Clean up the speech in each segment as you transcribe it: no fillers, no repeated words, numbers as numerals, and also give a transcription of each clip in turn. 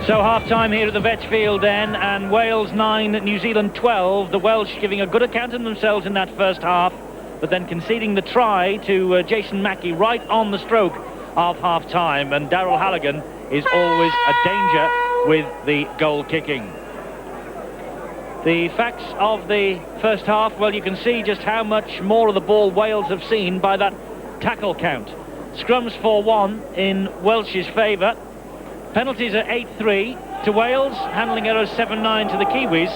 So half-time here at the Vetchfield then, and Wales 9, New Zealand 12. The Welsh giving a good account of themselves in that first half, but then conceding the try to Jason Mackey right on the stroke of half-time. And Daryl Halligan is always a danger with the goal kicking. The facts of the first half, well, you can see just how much more of the ball Wales have seen by that tackle count. Scrums 4-1 in Welsh's favour. Penalties are 8-3 to Wales, handling errors 7-9 to the Kiwis.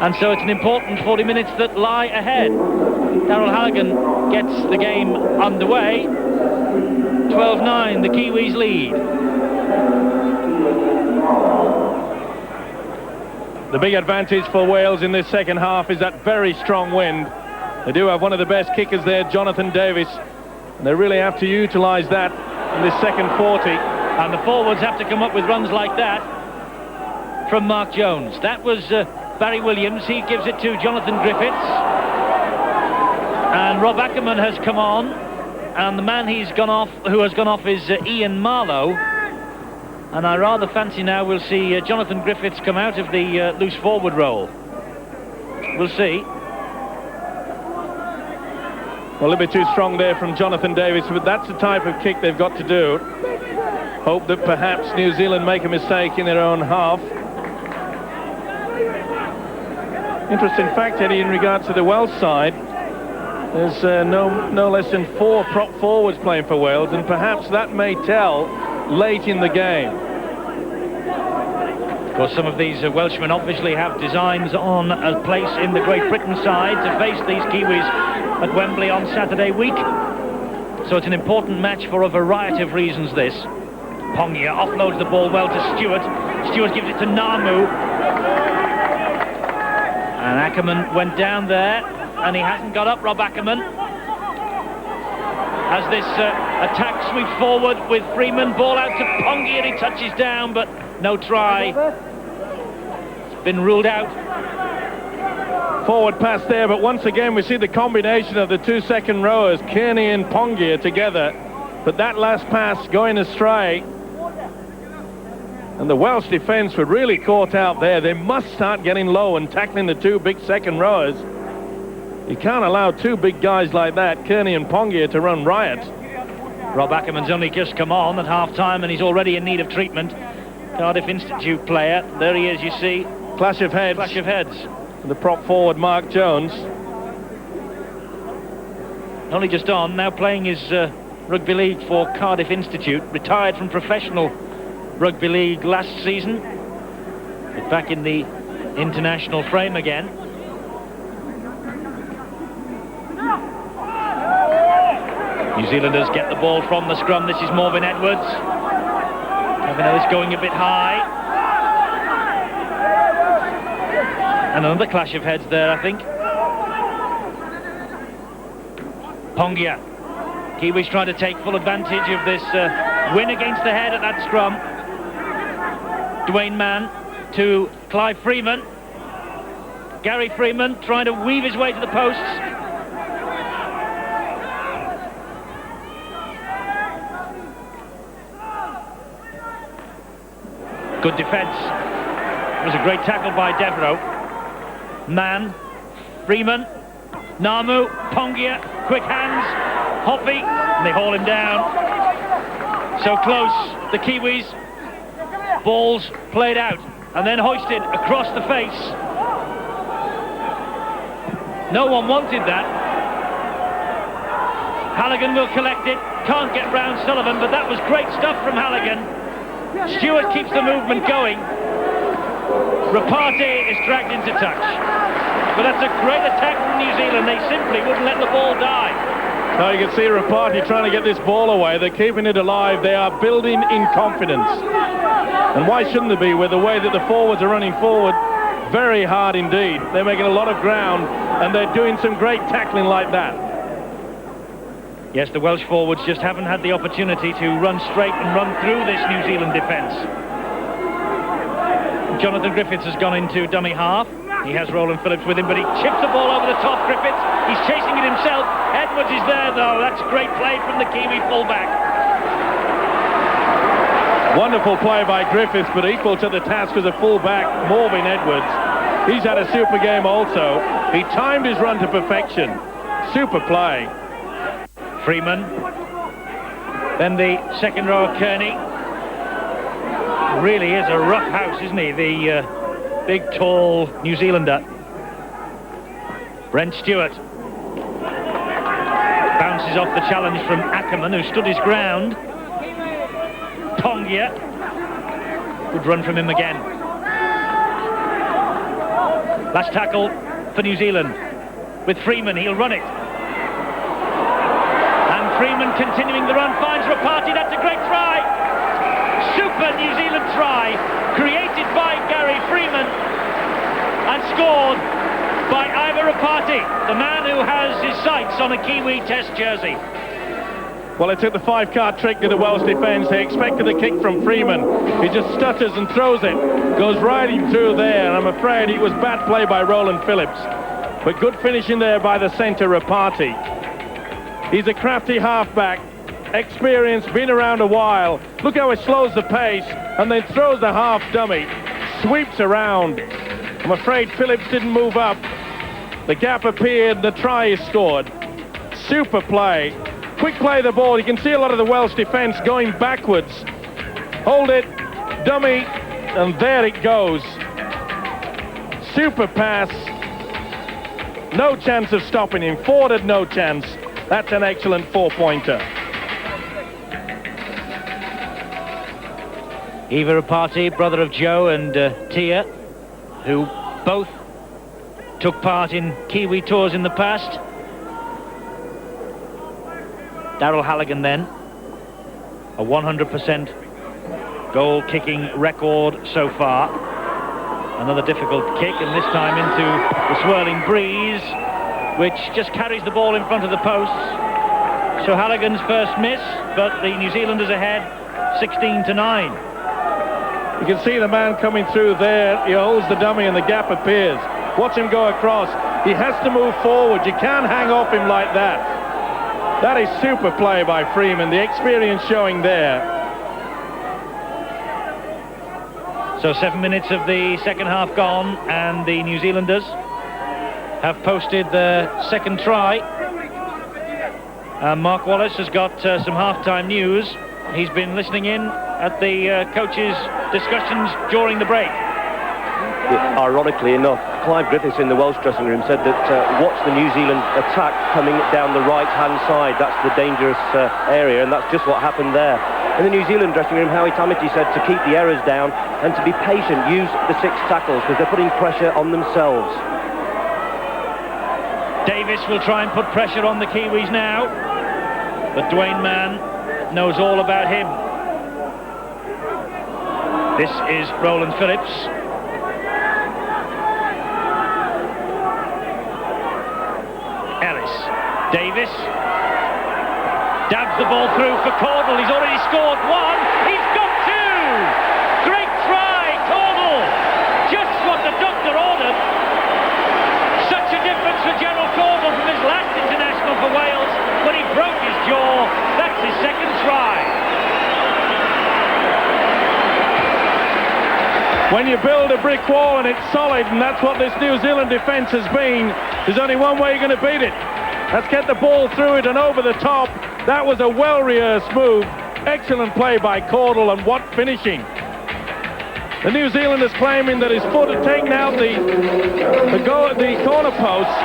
And so it's an important 40 minutes that lie ahead. Daryl Halligan gets the game underway. 12-9, the Kiwis lead. The big advantage for Wales in this second half is that very strong wind. They do have one of the best kickers there, Jonathan Davies. And they really have to utilise that in this second 40. And the forwards have to come up with runs like that from Mark Jones. That was Barry Williams. He gives it to Jonathan Griffiths. And Rob Ackerman has come on. And the man who has gone off is Ian Marlowe. And I rather fancy now we'll see Jonathan Griffiths come out of the loose forward role. We'll see. Well, a little bit too strong there from Jonathan Davies, but that's the type of kick they've got to do. Hope that perhaps New Zealand make a mistake in their own half. Interesting fact, Eddie, in regards to the Welsh side, there's no less than 4 prop forwards playing for Wales, and perhaps that may tell late in the game. Of course, some of these Welshmen obviously have designs on a place in the Great Britain side to face these Kiwis at Wembley on Saturday week. So it's an important match for a variety of reasons, this. Pongia offloads the ball well to Stewart. Stewart gives it to Namu. And Ackerman went down there, and he hasn't got up, Rob Ackerman. As this attack sweeps forward with Freeman, ball out to Pongia, and he touches down, but no try. It's been ruled out. Forward pass there, but once again we see the combination of the 2 second rowers, Kearney and Pongia, together. But that last pass going astray. And the Welsh defence were really caught out there. They must start getting low and tackling the 2 big second rowers. You can't allow 2 big guys like that, Kearney and Pongia, to run riot. Rob Ackerman's only just come on at half-time, and he's already in need of treatment. Cardiff Institute player. There he is, you see. Clash of heads. Clash of heads. The prop forward, Mark Jones. Only just on, now playing his rugby league for Cardiff Institute. Retired from professional rugby league last season. But back in the international frame again. New Zealanders get the ball from the scrum. This is Morvin Edwards. Kevin Ellis going a bit high. And another clash of heads there, I think. Pongia. Kiwis trying to take full advantage of this win against the head at that scrum. Dwayne Mann to Clive Freeman. Gary Freeman trying to weave his way to the posts. Good defence. It was a great tackle by Devereux. Mann, Freeman, Namu, Pongia, quick hands, Hoppy, and they haul him down. So close, the Kiwis. Balls played out and then hoisted across the face. No one wanted that. Halligan will collect it, can't get round Sullivan, but that was great stuff from Halligan. Stewart keeps the movement going. Rapate is dragged into touch. But that's a great attack from New Zealand. They simply wouldn't let the ball die. Now you can see Rapate trying to get this ball away. They're keeping it alive. They are building in confidence. And why shouldn't they be, with the way that the forwards are running forward very hard indeed. They're making a lot of ground, and they're doing some great tackling like that. Yes, the Welsh forwards just haven't had the opportunity to run straight and run through this New Zealand defence. Jonathan Griffiths has gone into dummy half. He has Roland Phillips with him, but he chips the ball over the top. Griffiths, he's chasing it himself. Edwards is there, though. That's great play from the Kiwi fullback. Wonderful play by Griffiths, but equal to the task as a full-back, Morvin Edwards. He's had a super game also. He timed his run to perfection. Super play. Freeman. Then the second row, Kearney. Really is a rough house, isn't he? The big, tall New Zealander. Brent Stewart. Bounces off the challenge from Ackerman, who stood his ground. Tongia. Good run from him again. Last tackle for New Zealand. With Freeman, he'll run it. And Freeman continuing the run, finds Rapati. That's a great try. Super New Zealand try, created by Gary Freeman and scored by Ivar Rapati, the man who has his sights on a Kiwi Test jersey. Well, they took the 5-card trick to the Welsh defence. They expected the kick from Freeman. He just stutters and throws it. Goes riding through there. I'm afraid it was bad play by Roland Phillips. But good finishing there by the centre, Rapati. He's a crafty halfback. Experienced, been around a while. Look how he slows the pace and then throws the half dummy. Sweeps around. I'm afraid Phillips didn't move up. The gap appeared, the try is scored. Super play. Quick play the ball. You can see a lot of the Welsh defence going backwards. Hold it, dummy, and there it goes. Super pass. No chance of stopping him. Ford had no chance. That's an excellent 4-pointer. Ivar Rapati, brother of Joe and Tia, who both took part in Kiwi tours in the past. Daryl Halligan then, a 100% goal-kicking record so far. Another difficult kick, and this time into the swirling breeze, which just carries the ball in front of the posts. So Halligan's first miss, but the New Zealanders ahead 16-9. You can see the man coming through there. He holds the dummy and the gap appears. Watch him go across. He has to move forward. You can't hang off him like that. That is super play by Freeman. The experience showing there. So 7 minutes of the second half gone, and the New Zealanders have posted their second try. Mark Wallace has got some half-time news. He's been listening in at the coaches' discussions during the break. Ironically enough, Clive Griffiths in the Welsh dressing room said that watch the New Zealand attack coming down the right-hand side. That's the dangerous area, and that's just what happened there. In the New Zealand dressing room, Howie Tamati said to keep the errors down and to be patient, use the 6 tackles because they're putting pressure on themselves. Davis will try and put pressure on the Kiwis now, but Dwayne Mann knows all about him. This is Roland Phillips. Ellis. Davis. Dabs the ball through for Caudle. He's already scored 1. He's got 2! Great try, Caudle! Just what the doctor ordered. Such a difference for Gerald Caudle from his last international for Wales when he broke his jaw. That's his second try. When you build a brick wall and it's solid, and that's what this New Zealand defence has been, there's only one way you're going to beat it. Let's get the ball through it and over the top. That was a well-rehearsed move. Excellent play by Caudle, and what finishing. The New Zealanders claiming that his foot had taken out the corner post.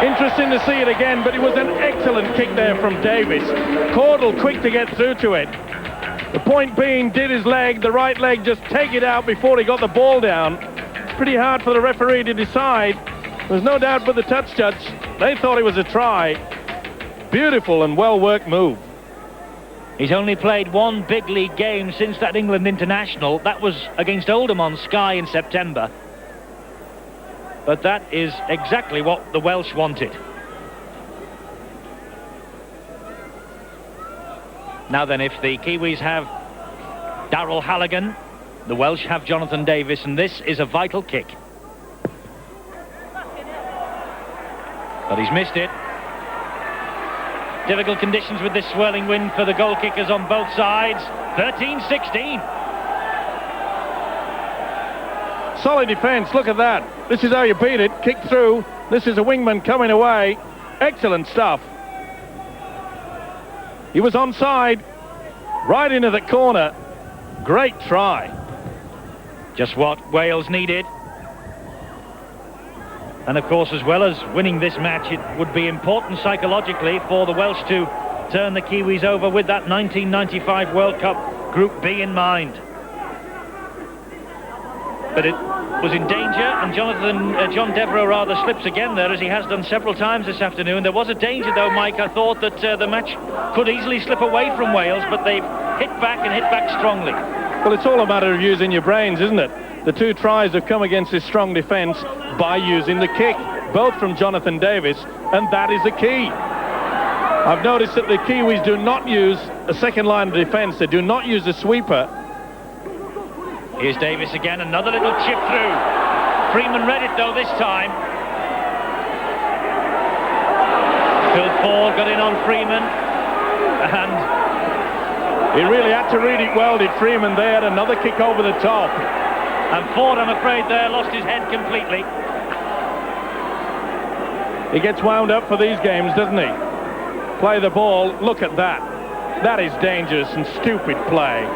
Interesting to see it again, but it was an excellent kick there from Davis. Caudle quick to get through to it. The point being, did his leg, the right leg, just take it out before he got the ball down. Pretty hard for the referee to decide. There's no doubt but the touch judge, they thought it was a try. Beautiful and well-worked move. He's only played 1 big league game since that England international. That was against Oldham on Sky in September. But that is exactly what the Welsh wanted. Now then, if the Kiwis have Daryl Halligan, the Welsh have Jonathan Davis, and this is a vital kick. But he's missed it. Difficult conditions with this swirling wind for the goal kickers on both sides. 13-16. Solid defence, look at that. This is how you beat it. Kick through. This is a wingman coming away. Excellent stuff. He was onside, right into the corner. Great try. Just what Wales needed. And of course, as well as winning this match, it would be important psychologically for the Welsh to turn the Kiwis over with that 1995 World Cup Group B in mind. But it was in danger, and John Devereux rather slips again there, as he has done several times this afternoon. There was a danger, though, Mike. I thought that the match could easily slip away from Wales, but they've hit back and hit back strongly. Well, it's all a matter of using your brains, isn't it? The two tries have come against this strong defence by using the kick, both from Jonathan Davies, and that is the key. I've noticed that the Kiwis do not use a second line of defence. They do not use a sweeper. Here's Davies again, another little chip through. Freeman read it, though, this time. Phil Ford got in on Freeman, and he really had to read it well, did Freeman there. Another kick over the top. And Ford, I'm afraid, there lost his head completely. He gets wound up for these games, doesn't he? Play the ball. Look at that. That is dangerous and stupid play.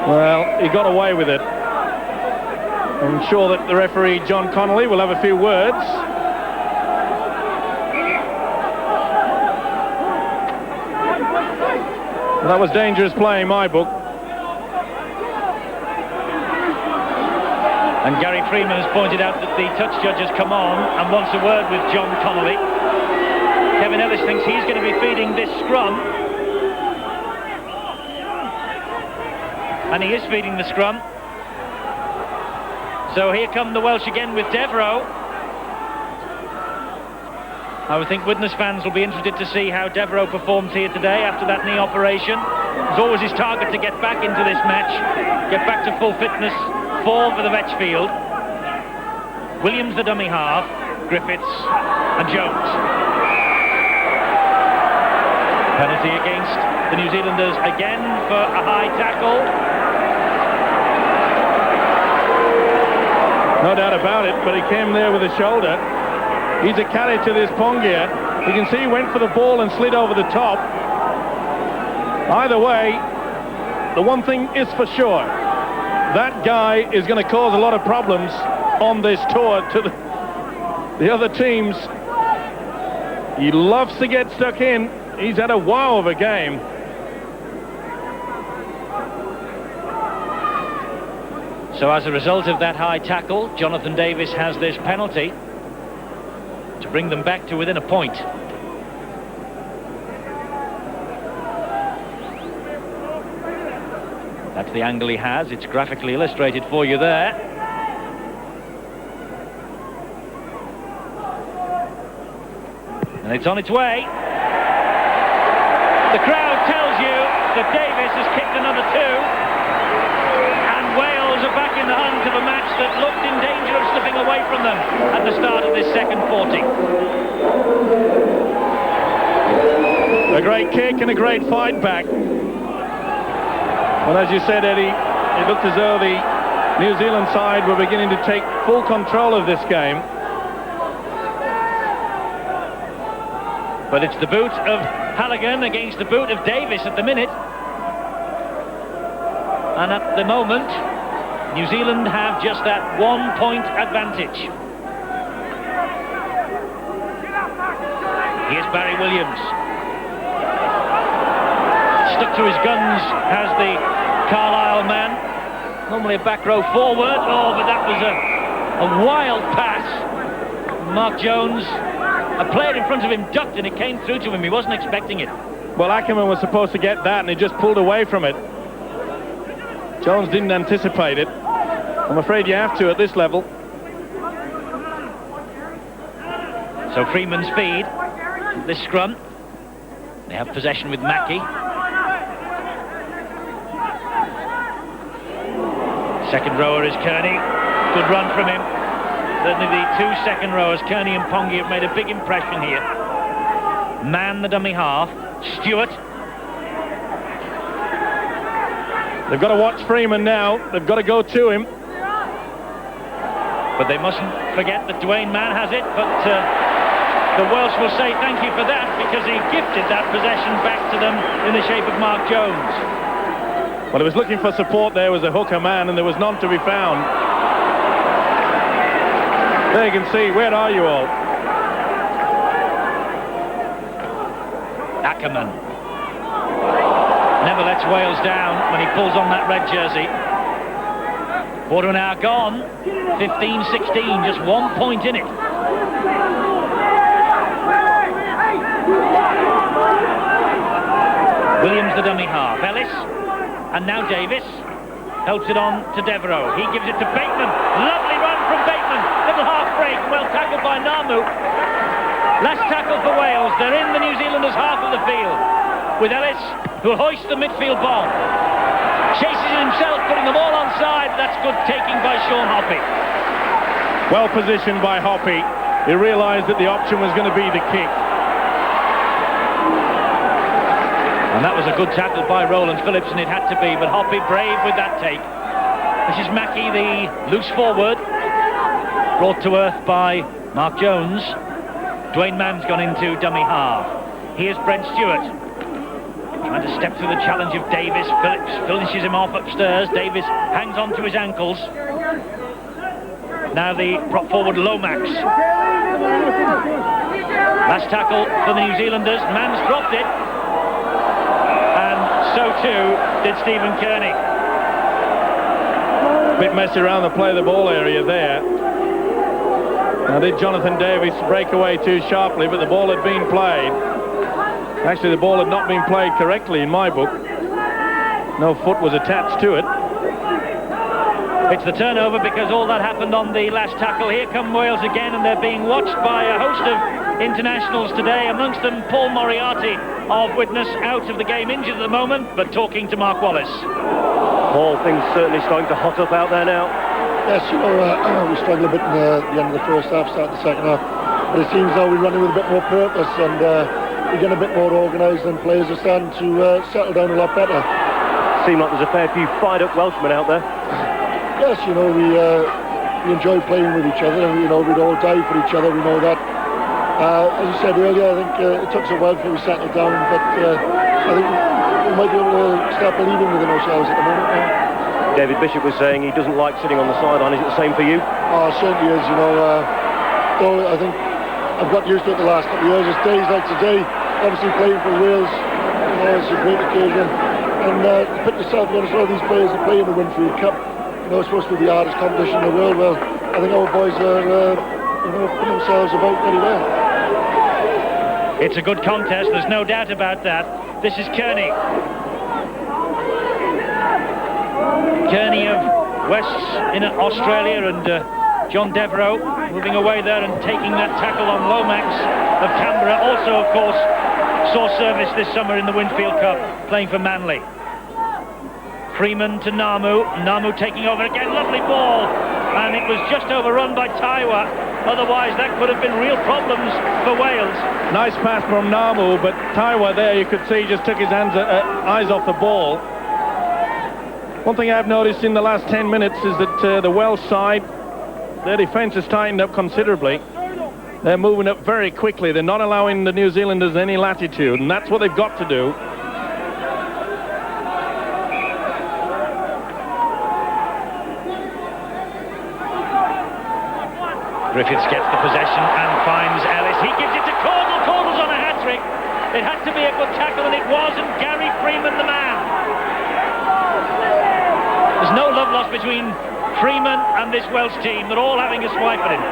Well, he got away with it. I'm sure that the referee, John Connolly, will have a few words. That was dangerous play in my book. And Gary Freeman has pointed out that the touch judge has come on and wants a word with John Connolly. Kevin Ellis thinks he's going to be feeding this scrum. And he is feeding the scrum. So here come the Welsh again with Devereux. I would think Widnes fans will be interested to see how Devereux performs here today after that knee operation. It's always his target to get back into this match, get back to full fitness for the Vetchfield. Williams the dummy half, Griffiths and Jones. Penalty against the New Zealanders again for a high tackle. No doubt about it, but he came there with a shoulder. He's a carry to this Pongia. You can see he went for the ball and slid over the top. Either way, the one thing is for sure, that guy is going to cause a lot of problems on this tour to the other teams. He loves to get stuck in. He's had a wow of a game. So as a result of that high tackle, Jonathan Davies has this penalty to bring them back to within a point. That's the angle he has. It's graphically illustrated for you there. And it's on its way. The crowd tells you that Davies has kicked another two. And Wales are back in the hunt of a match that looked in danger of slipping away from them at the start of this second 40. A great kick and a great fight back. Well, as you said, Eddie, it looked as though the New Zealand side were beginning to take full control of this game. But it's the boot of Halligan against the boot of Davies at the minute. And at the moment, New Zealand have just that 1 point advantage. Here's Barry Williams. Stuck to his guns has the Carlisle man. Normally a back row forward. Oh, but that was a wild pass. Mark Jones, a player in front of him, ducked and it came through to him. He wasn't expecting it. Well, Ackerman was supposed to get that and he just pulled away from it. Jones didn't anticipate it. I'm afraid you have to at this level. So Freeman's feed, this scrum. They have possession with Mackey. Second rower is Kearney. Good run from him. Certainly the two second rowers, Kearney and Pongi, have made a big impression here. Man the dummy half. Stewart. They've got to watch Freeman now. They've got to go to him. But they mustn't forget that Dwayne Mann has it, but the Welsh will say thank you for that, because he gifted that possession back to them in the shape of Mark Jones. Well, he was looking for support. There was a hooker man, and there was none to be found. There you can see, where are you all? Ackerman never lets Wales down when he pulls on that red jersey. Quarter an hour gone, 15-16, just 1 point in it. Williams the dummy half, Ellis, and now Davis helps it on to Devereux. He gives it to Bateman, lovely run from Bateman, little half break, well tackled by Namu. Last tackle for Wales, they're in the New Zealanders' half of the field, with Ellis, who'll hoist the midfield bomb. Chases it himself, putting them all onside. That's good taking by Sean Hoppy. Well positioned by Hoppy. He realised that the option was going to be the kick. And that was a good tackle by Roland Phillips, and it had to be, but Hoppy brave with that take. This is Mackie, the loose forward, brought to earth by Mark Jones. Dwayne Mann's gone into dummy half. Here's Brent Stewart, trying to step through the challenge of Davis. Phillips finishes him off upstairs. Davis hangs on to his ankles. Now the prop forward Lomax. Last tackle for the New Zealanders. Mann's dropped it. And so too did Stephen Kearney. Bit messy around the play of the ball area there. Now did Jonathan Davis break away too sharply, but the ball had been played. Actually, the ball had not been played correctly in my book. No foot was attached to it. It's the turnover because all that happened on the last tackle. Here come Wales again, and they're being watched by a host of internationals today, amongst them Paul Moriarty of Widnes, out of the game, injured at the moment, but talking to Mark Wallace. Paul, things certainly starting to hot up out there now. Yes, you know, we struggled a bit in the end of the first half, start the second half, but it seems now we're running with a bit more purpose, and we're getting a bit more organised, and players are starting to settle down a lot better. Seem like there's a fair few fired up Welshmen out there. Yes, you know, we enjoy playing with each other, and you know, we'd all die for each other, we know that. As you said earlier, I think it took us a while before we settled down, but I think we might be able to start believing within ourselves at the moment now. David Bishop was saying he doesn't like sitting on the sideline. Is it the same for you? Oh, it certainly is, you know. Though I think I've got used to it the last couple of years. It's days like today, obviously playing for Wales, you know, it's a great occasion. And put yourself against all these players that play in the Winfield Cup. You know, it's supposed to be the hardest competition in the world. Well, I think our boys are, you know, putting themselves about very well. It's a good contest, there's no doubt about that. This is Kearney. Kearney of Wests in Australia, and John Devereux moving away there and taking that tackle on Lomax of Canberra. Also, of course, saw service this summer in the Winfield Cup, playing for Manly. Freeman to Namu. Namu taking over again. Lovely ball. And it was just overrun by Taiwa. Otherwise, that could have been real problems for Wales. Nice pass from Namu, but Taiwa there, you could see, just took his eyes off the ball. One thing I've noticed in the last 10 minutes is that the Welsh side, their defence has tightened up considerably. They're moving up very quickly. They're not allowing the New Zealanders any latitude, and that's what they've got to do. Griffiths gets the possession and finds Ellis. He gives it to Cordle. Cordle's on a hat-trick. It had to be a good tackle, and it was, and Gary Freeman the man. There's no love lost between Freeman and this Welsh team. They're all having a swipe at him.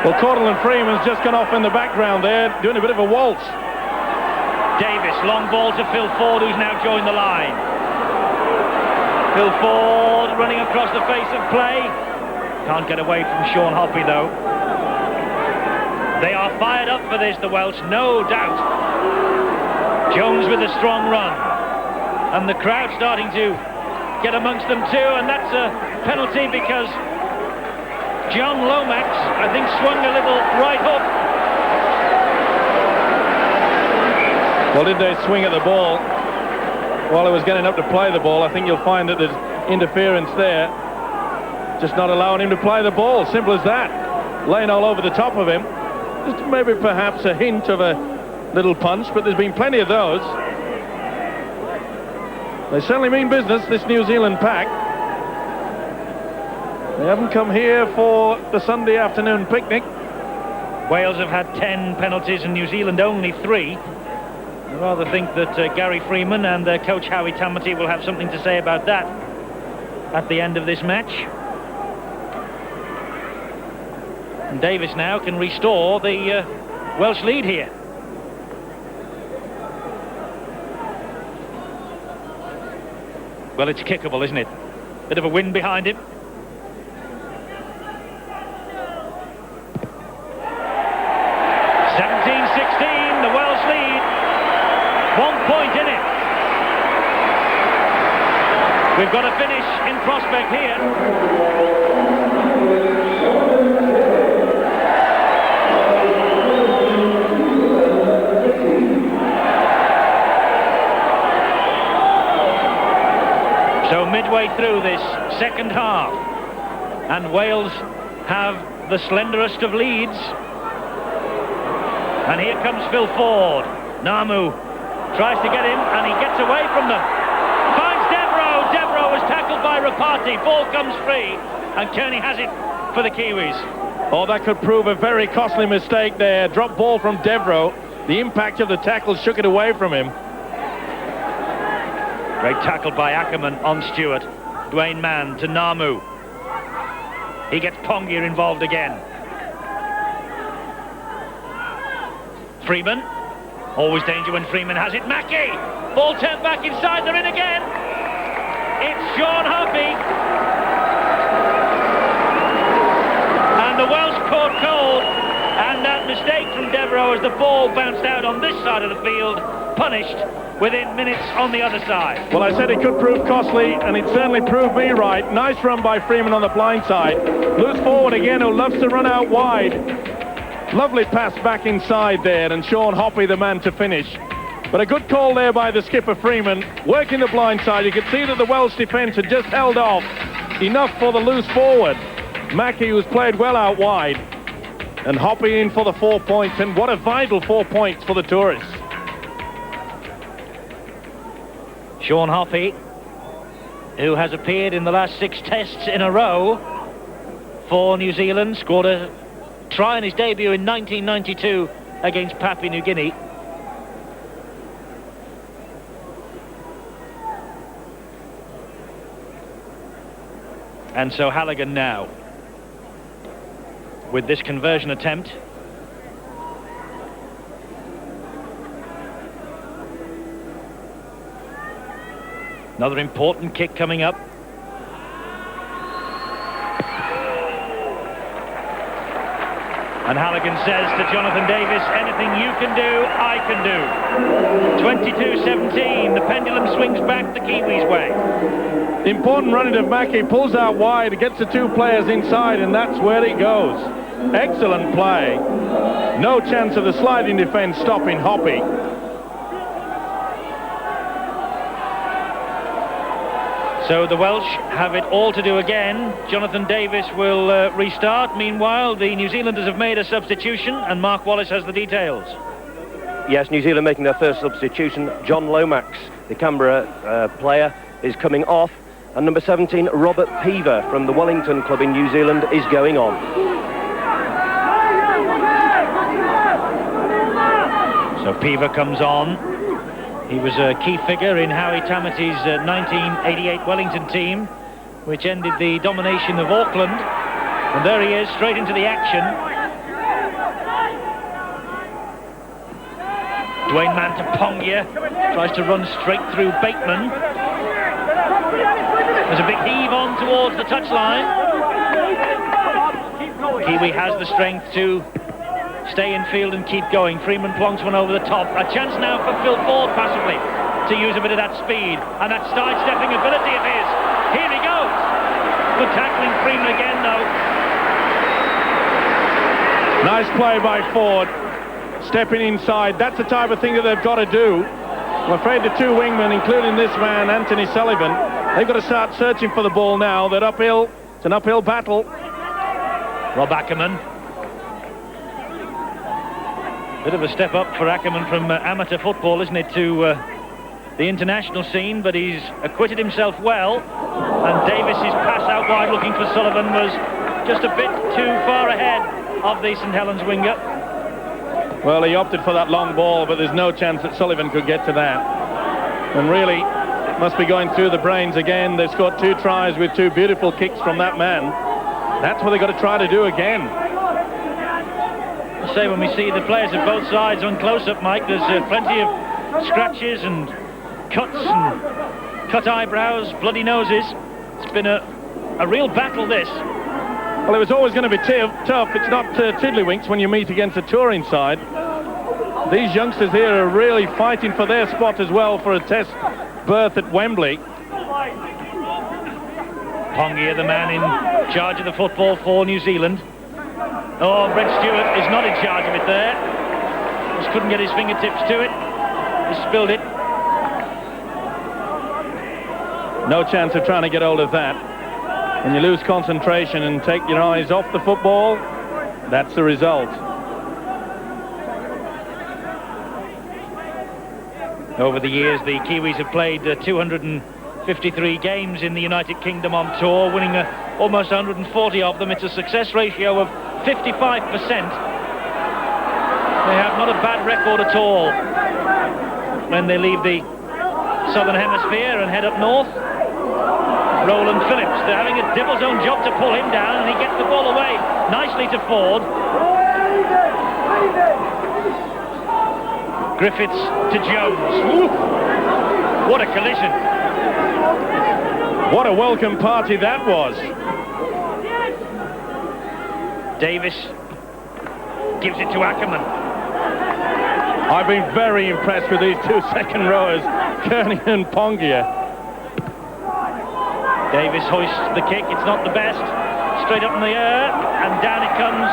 Well, Cordle and Freeman's just gone off in the background there, doing a bit of a waltz. Davis, long ball to Phil Ford, who's now joined the line. Phil Ford running across the face of play. Can't get away from Sean Hoppy, though. They are fired up for this, the Welsh, no doubt. Jones with a strong run. And the crowd starting to get amongst them too, and that's a penalty because John Lomax, I think, swung a little right hook. Well, did they swing at the ball? while he was getting up to play the ball. I think you'll find that there's interference there. Just not allowing him to play the ball. Simple as that. Laying all over the top of him. Just maybe perhaps a hint of a little punch, but there's been plenty of those. They certainly mean business, this New Zealand pack. They haven't come here for the Sunday afternoon picnic. Wales have had 10 penalties and New Zealand only 3. I rather think that Gary Freeman and their coach Howie Tamati will have something to say about that at the end of this match. And Davis now can restore the Welsh lead here. Well, it's kickable, isn't it? Bit of a wind behind him. The Welsh lead, 1 point in it. We've got a finish in prospect here. So midway through this second half, and Wales have the slenderest of leads. And here comes Phil Ford. Namu tries to get him, and he gets away from them. Finds Devereux. Devereux was tackled by Rapati. Ball comes free, and Kearney has it for the Kiwis. Oh, that could prove a very costly mistake there. Drop ball from Devereux. The impact of the tackle shook it away from him. Great tackle by Ackerman on Stewart. Dwayne Mann to Namu. He gets Pongia involved again. Freeman. Always danger when Freeman has it. Mackie. Ball turned back inside. They're in again. It's Sean Huffy. And the Welsh caught cold. And that mistake from Devereux as the ball bounced out on this side of the field, punished within minutes on the other side. Well, I said it could prove costly, and it certainly proved me right. Nice run by Freeman on the blind side. Loose forward again, who loves to run out wide. Lovely pass back inside there, and Sean Hoppy the man to finish. But a good call there by the skipper Freeman, working the blind side. You could see that the Welsh defence had just held off enough for the loose forward. Mackie, who's played well out wide, and Hoppy in for the 4 points, and what a vital 4 points for the tourists. Sean Hoppy, who has appeared in the last 6 tests in a row for New Zealand, scored a try in his debut in 1992 against Papua New Guinea. And so Halligan now with this conversion attempt. Another important kick coming up. And Halligan says to Jonathan Davis, anything you can do, I can do. 22-17, the pendulum swings back the Kiwis' way. Important running of Mackie, pulls out wide, gets the 2 players inside, and that's where it goes. Excellent play. No chance of the sliding defence stopping Hoppy. So the Welsh have it all to do again. Jonathan Davis will restart. Meanwhile, the New Zealanders have made a substitution, and Mark Wallace has the details. Yes, New Zealand making their first substitution. John Lomax, the Canberra player, is coming off, and number 17, Robert Peaver from the Wellington club in New Zealand, is going on. So Peaver comes on. He was a key figure in Howie Tamati's 1988 Wellington team, which ended the domination of Auckland. And there he is, straight into the action. Dwayne Mann to Pongia, tries to run straight through Bateman. There's a big heave on towards the touchline. Kiwi has the strength to stay in field and keep going. Freeman plonks one over the top. A chance now for Phil Ford possibly to use a bit of that speed and that sidestepping ability of his. Here he goes. Good tackling Freeman again though. Nice play by Ford. Stepping inside. That's the type of thing that they've got to do. I'm afraid the two wingmen, including this man, Anthony Sullivan, they've got to start searching for the ball now. They're uphill. It's an uphill battle. Rob Ackerman. Bit of a step up for Ackerman from amateur football, isn't it, to the international scene, but he's acquitted himself well. And Davis's pass out wide looking for Sullivan was just a bit too far ahead of the St Helens winger. Well, he opted for that long ball, but there's no chance that Sullivan could get to that. And really, must be going through the brains again. They've scored 2 tries with 2 beautiful kicks from that man. That's what they've got to try to do again. I say, when we see the players of both sides on close-up, Mike, there's plenty of scratches and cuts and cut eyebrows, bloody noses. It's been a real battle, this. Well, it was always going to be tough. It's not tiddlywinks when you meet against a touring side. These youngsters here are really fighting for their spot as well for a test berth at Wembley. Pongia, the man in charge of the football for New Zealand. Oh, Brett Stewart is not in charge of it there. Just couldn't get his fingertips to it. He spilled it. No chance of trying to get hold of that. When you lose concentration and take your eyes off the football, that's the result. Over the years, the Kiwis have played 253 games in the United Kingdom on tour, winning almost 140 of them. It's a success ratio of 55%. They have not a bad record at all when they leave the Southern Hemisphere and head up north. Roland Phillips, they're having a devil's own job to pull him down, and he gets the ball away nicely to Ford. Griffiths to Jones. Ooh, what a collision. What a welcome party that was. Davis gives it to Ackerman. I've been very impressed with these 2 second rowers, Kearney and Pongia. Davis hoists the kick, it's not the best. Straight up in the air, and down it comes.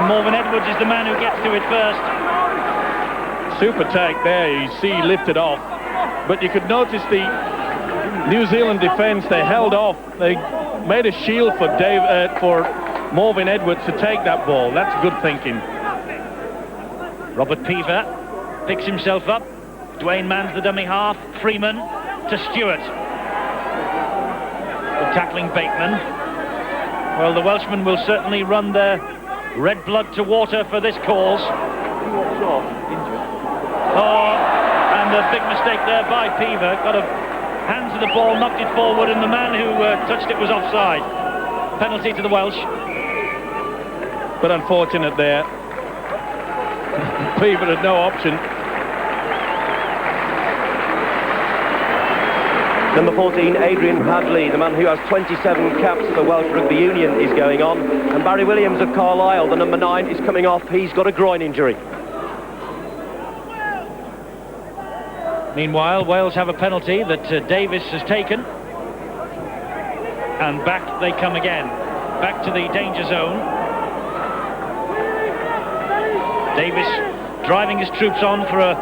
Morven Edwards is the man who gets to it first. Super take there, you see lifted off. But you could notice the New Zealand defence, they held off. They made a shield for Morven Edwards to take that ball. That's good thinking. Robert Peaver picks himself up. Dwayne Mann's the dummy half. Freeman to Stewart. Tackling Bateman. Well, the Welshmen will certainly run their red blood to water for this cause. Oh, and a big mistake there by Peaver. Got a hand to the ball, knocked it forward, and the man who touched it was offside. Penalty to the Welsh. But unfortunate there. Peaver had no option. Number 14, Adrian Hadley, the man who has 27 caps for Welsh Rugby Union, is going on. And Barry Williams of Carlisle, the number 9, is coming off. He's got a groin injury. Meanwhile, Wales have a penalty that Davis has taken. And back they come again. Back to the danger zone. Davis driving his troops on for a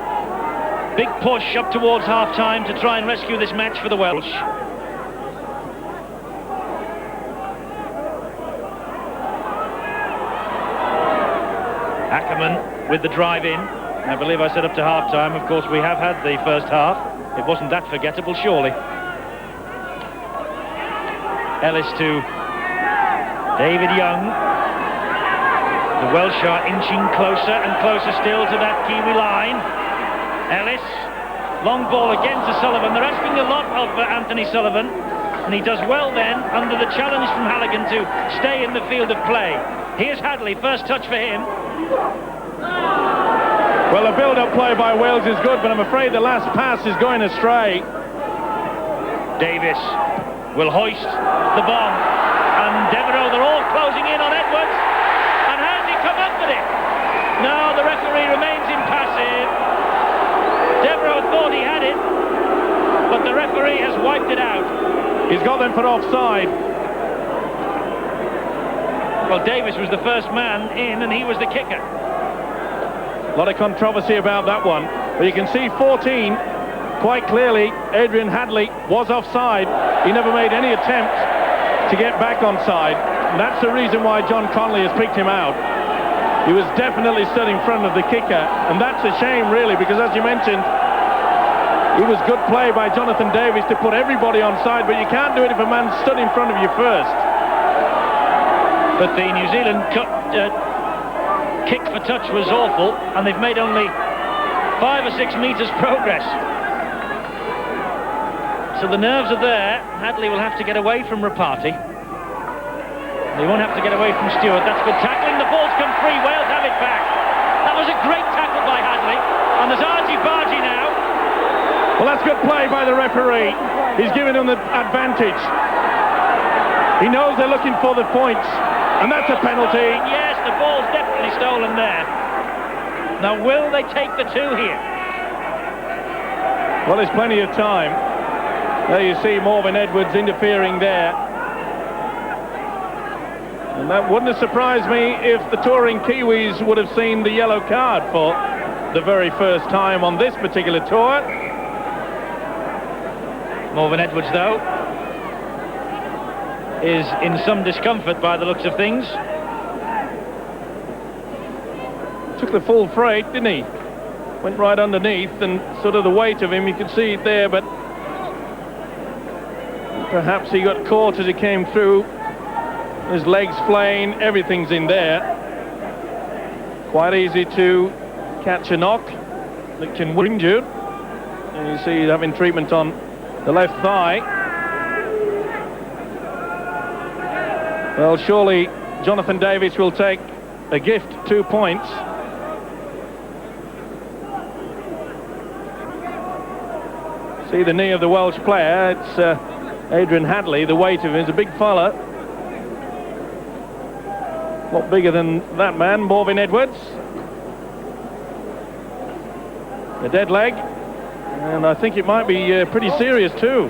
big push up towards half-time to try and rescue this match for the Welsh. Ackerman with the drive in. I believe I said up to half-time. Of course, we have had the first half. It wasn't that forgettable, surely. Ellis to David Young. The Welsh are inching closer and closer still to that Kiwi line. Ellis, long ball again to Sullivan. They're asking a lot of Anthony Sullivan, and he does well then under the challenge from Halligan to stay in the field of play. Here's Hadley, first touch for him. Well, the build-up play by Wales is good, but I'm afraid the last pass is going astray. Davis will hoist the bomb, and Devereux, they're all closing in on Edwards, and has he come up with it? No, the referee remains impassive. Devereux thought he had it, but the referee has wiped it out. He's got them for offside. Well, Davis was the first man in, and he was the kicker. A lot of controversy about that one, but you can see 14 quite clearly Adrian Hadley was offside. He never made any attempt to get back onside. And that's the reason why John Connolly has picked him out. He was definitely stood in front of the kicker, and that's a shame really, because as you mentioned, it was good play by Jonathan Davies to put everybody onside, but you can't do it if a man stood in front of you first. But the New Zealand kick for touch was awful, and they've made only 5 or 6 metres progress. So the nerves are there. Hadley will have to get away from Rapati. He won't have to get away from Stewart. That's good tackling. The ball's come free. Wales have it back. That was a great tackle by Hadley. And there's Archie Bargy now. Well, that's good play by the referee. He's giving them the advantage. He knows they're looking for the points. And that's a penalty. Yes, the ball's definitely stolen there. Now, will they take the 2 here? Well, there's plenty of time. There you see Morven Edwards interfering there. And that wouldn't have surprised me if the touring Kiwis would have seen the yellow card for the very first time on this particular tour. Morven Edwards, though, is in some discomfort by the looks of things. Took the full freight, didn't he? Went right underneath, and sort of the weight of him, you could see it there, but perhaps he got caught as he came through. His legs flaying, everything's in there. Quite easy to catch a knock that can wound you. And you see he's having treatment on the left thigh. Well, surely Jonathan Davies will take a gift, 2 points. See the knee of the Welsh player. It's Adrian Hadley. The weight of him is a big fella. A lot bigger than that man, Morven Edwards. A dead leg. And I think it might be pretty serious too.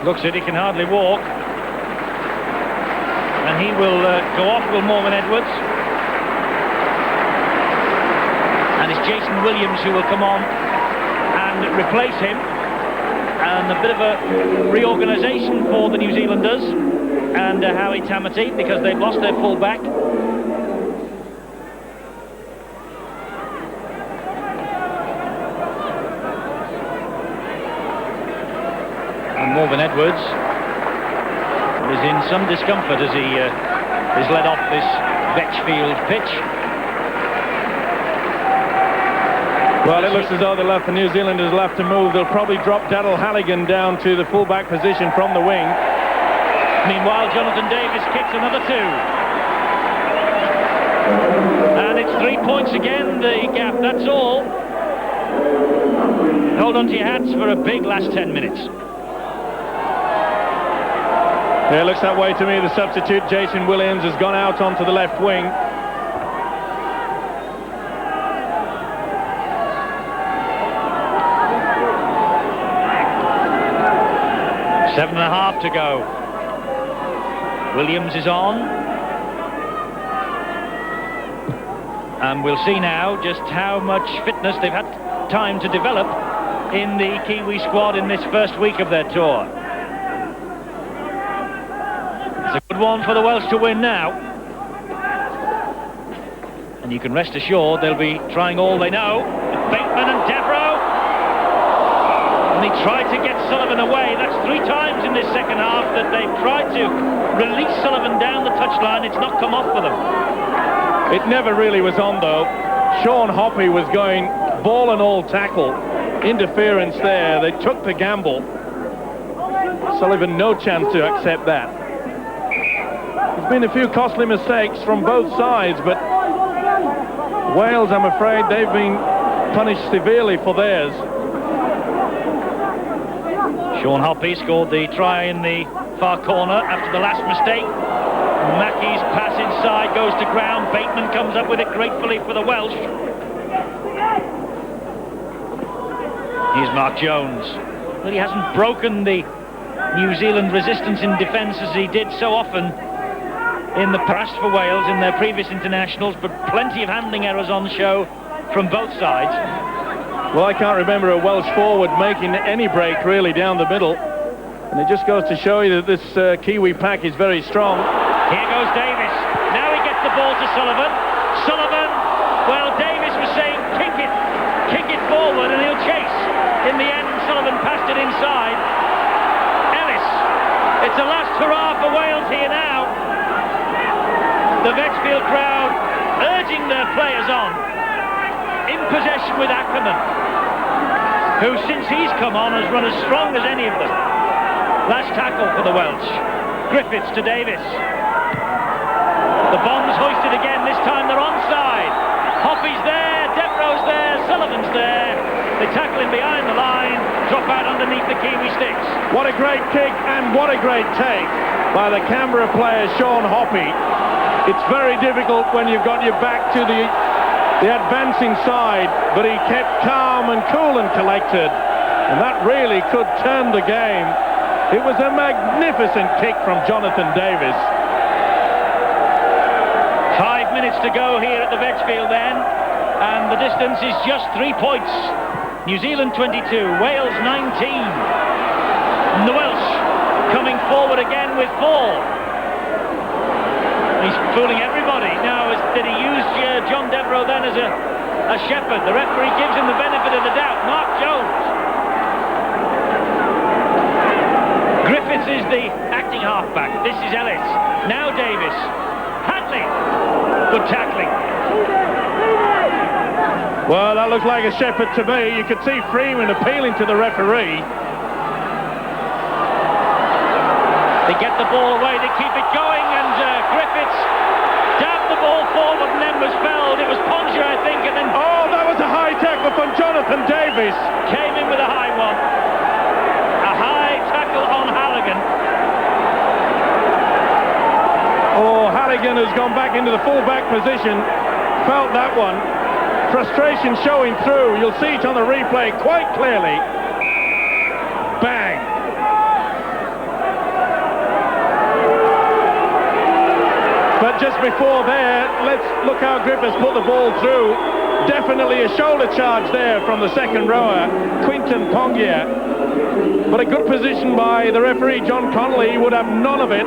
Looks it, he can hardly walk. And he will go off, will Morven Edwards. And it's Jason Williams who will come on and replace him. And a bit of a reorganisation for the New Zealanders and Howie Tamati, because they've lost their full-back. And Morven Edwards is in some discomfort as he is led off this Vetchfield pitch. Well, it looks as though the New Zealanders will have to move. They'll probably drop Daryl Halligan down to the full-back position from the wing. Meanwhile, Jonathan Davies kicks another 2. And it's 3 points again, the gap, that's all. Hold on to your hats for a big last 10 minutes. Yeah, it looks that way to me. The substitute, Jason Williams, has gone out onto the left wing. Seven and a half to go. Williams is on. And we'll see now just how much fitness they've had time to develop in the Kiwi squad in this first week of their tour. It's a good one for the Welsh to win now. And you can rest assured they'll be trying all they know. Bateman and Devereux. And he tried to get Sullivan away. That's 3 times in this second half that they've tried to release Sullivan down the touchline. It's not come off for them. It never really was on, though. Sean Hoppy was going ball and all tackle. Interference there. They took the gamble. Sullivan no chance to accept that. There's been a few costly mistakes from both sides, but Wales, I'm afraid, they've been punished severely for theirs. Sean Hoppy scored the try in the far corner after the last mistake. Mackey's pass inside goes to ground. Bateman comes up with it gratefully for the Welsh. Here's Mark Jones. Well, he hasn't broken the New Zealand resistance in defence as he did so often in the past for Wales in their previous internationals, but plenty of handling errors on show from both sides. Well, I can't remember a Welsh forward making any break really down the middle. And it just goes to show you that this Kiwi pack is very strong. Here goes Davis. Now he gets the ball to Sullivan. Sullivan, well, Davis was saying kick it forward and he'll chase. In the end, Sullivan passed it inside. Ellis, it's a last hurrah for Wales here now. The Vetchfield crowd urging their players on. In possession with Ackerman, who since he's come on has run as strong as any of them. Last tackle for the Welsh. Griffiths to Davis. The bomb's hoisted again, this time they're onside. Hoppy's there, Devereaux's there, Sullivan's there. They tackle him behind the line, drop out underneath the Kiwi sticks. What a great kick and what a great take by the Canberra player, Sean Hoppy. It's very difficult when you've got your back to the advancing side, but he kept calm and cool and collected. And that really could turn the game. It was a magnificent kick from Jonathan Davis. 5 minutes to go here at the Vetchfield then, and the distance is just 3 points. New Zealand 22, Wales 19. And the Welsh coming forward again with 4. He's fooling everybody. Now, did he use John Devereaux then as a shepherd? The referee gives him the benefit of the doubt. Mark Jones. Griffiths is the acting halfback. This is Ellis. Now Davis. Hadley. Good tackling. Well, that looked like a shepherd to me. You could see Freeman appealing to the referee. They get the ball away, they keep it going, and Griffiths dabbed the ball forward and then was felled. It was Ponga, I think, and then... Oh, that was a high tackle from Jonathan Davis. Came in with a high one. A high tackle on Halligan. Oh, Halligan has gone back into the full-back position. Felt that one. Frustration showing through. You'll see it on the replay quite clearly. Bang. But just before there, let's look how Griffiths put the ball through. Definitely a shoulder charge there from the second rower, Quinton Ponga. But a good position by the referee, John Connolly. He would have none of it.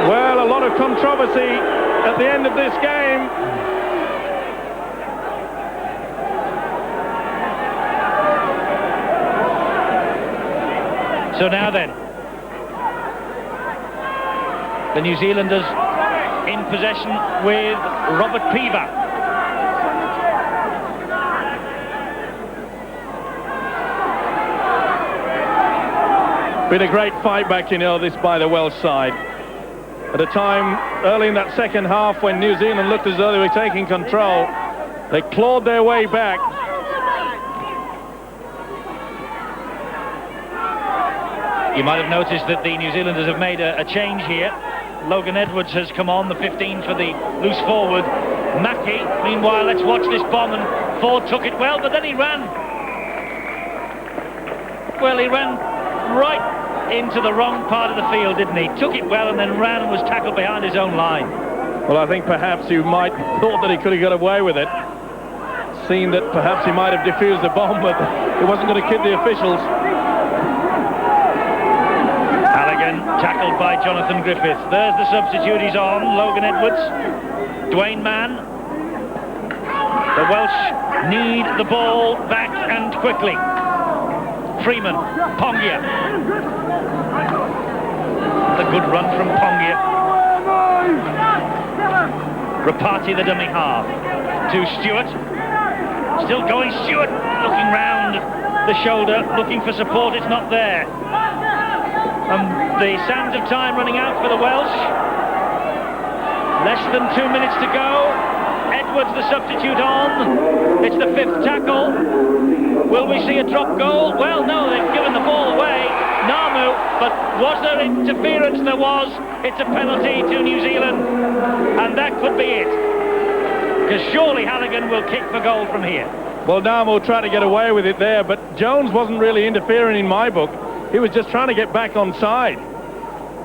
Well, a lot of controversy at the end of this game. So now then, the New Zealanders in possession with Robert Piva. Been a great fight back, you know, this by the Welsh side. At a time early in that second half when New Zealand looked as though they were taking control, they clawed their way back. You might have noticed that the New Zealanders have made a change here. Logan Edwards has come on, the 15 for the loose forward. Mackie, meanwhile, let's watch this bomb, and Ford took it well, but then he ran. Well, he ran right into the wrong part of the field, didn't he? Took it well and then ran and was tackled behind his own line. Well, I think perhaps you might thought that he could have got away with it, seeing that perhaps he might have defused the bomb, but he wasn't going to kid the officials. Halligan tackled by Jonathan Griffiths. There's the substitute, he's on, Logan Edwards. Dwayne Mann. The Welsh need the ball back and quickly. Freeman, Ponga. A good run from Ponga. Rapati, the dummy half. To Stewart. Still going, Stewart looking round the shoulder, looking for support, it's not there. The sands of time running out for the Welsh. Less than 2 minutes to go. Edwards, the substitute, on. It's the 5th tackle. Will we see a drop goal? Well, no, they've given the ball away. Namu, but was there interference? There was. It's a penalty to New Zealand, and that could be it. Because surely Halligan will kick for goal from here. Well, Namu tried to get away with it there, but Jones wasn't really interfering in my book. He was just trying to get back on side.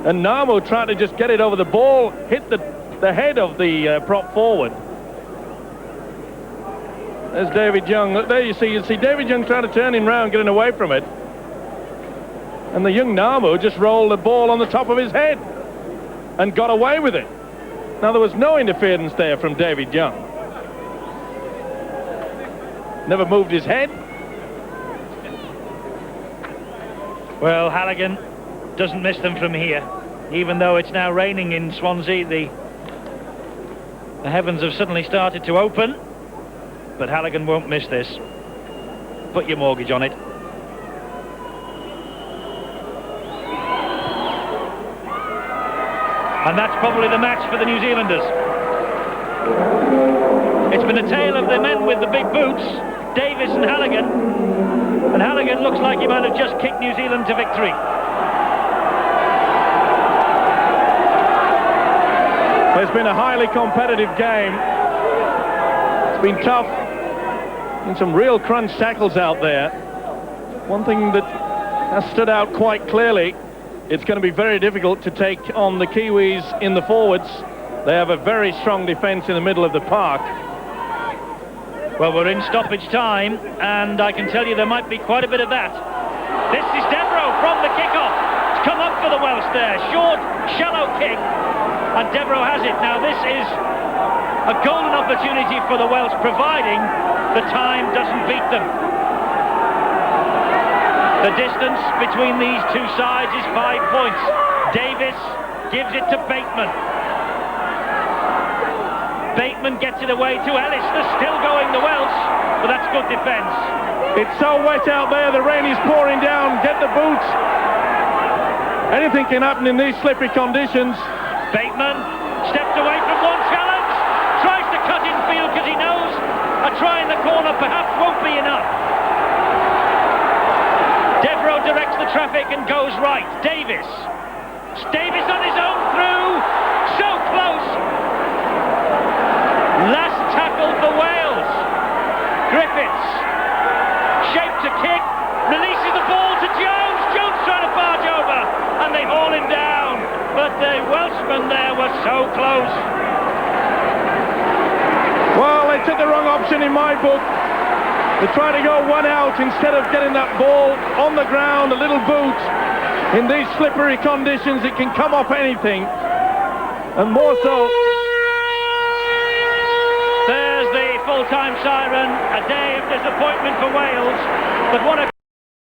And Namu tried to just get it over the ball, hit the head of the prop forward. There's David Young. Look, there you see David Young trying to turn him round, getting away from it. And the young Namu just rolled the ball on the top of his head and got away with it. Now, there was no interference there from David Young. Never moved his head. Well, Halligan doesn't miss them from here, even though it's now raining in Swansea. The heavens have suddenly started to open, but Halligan won't miss this. Put your mortgage on it. And that's probably the match for the New Zealanders. It's been a tale of the men with the big boots, Davis and Halligan. And Halligan looks like he might have just kicked New Zealand to victory. It's been a highly competitive game. It's been tough. And some real crunch tackles out there. One thing that has stood out quite clearly, it's going to be very difficult to take on the Kiwis in the forwards. They have a very strong defence in the middle of the park. Well, we're in stoppage time, and I can tell you there might be quite a bit of that. This is Devereux from the kickoff. It's come up for the Welsh there. Short, shallow kick, and Devereux has it. Now, this is a golden opportunity for the Welsh, providing the time doesn't beat them. The distance between these two sides is 5 points. Davis gives it to Bateman. Bateman gets it away to Ellis. They're still going, the Welsh, but that's good defence. It's so wet out there, the rain is pouring down. Get the boots. Anything can happen in these slippery conditions. Bateman steps away from one challenge, tries to cut infield because he knows a try in the corner perhaps won't be enough. Devereux directs the traffic and goes right. Davis on his own through, so close. Last tackle for Wales. Griffiths, shape to kick, releases the ball to Jones. Jones trying to barge over, and they haul him down. But the Welshmen there were so close. Well, they took the wrong option in my book. They tried to go one out instead of getting that ball on the ground, a little boot. In these slippery conditions, it can come off anything. And more so. There's the full-time siren, a day of disappointment for Wales, but what a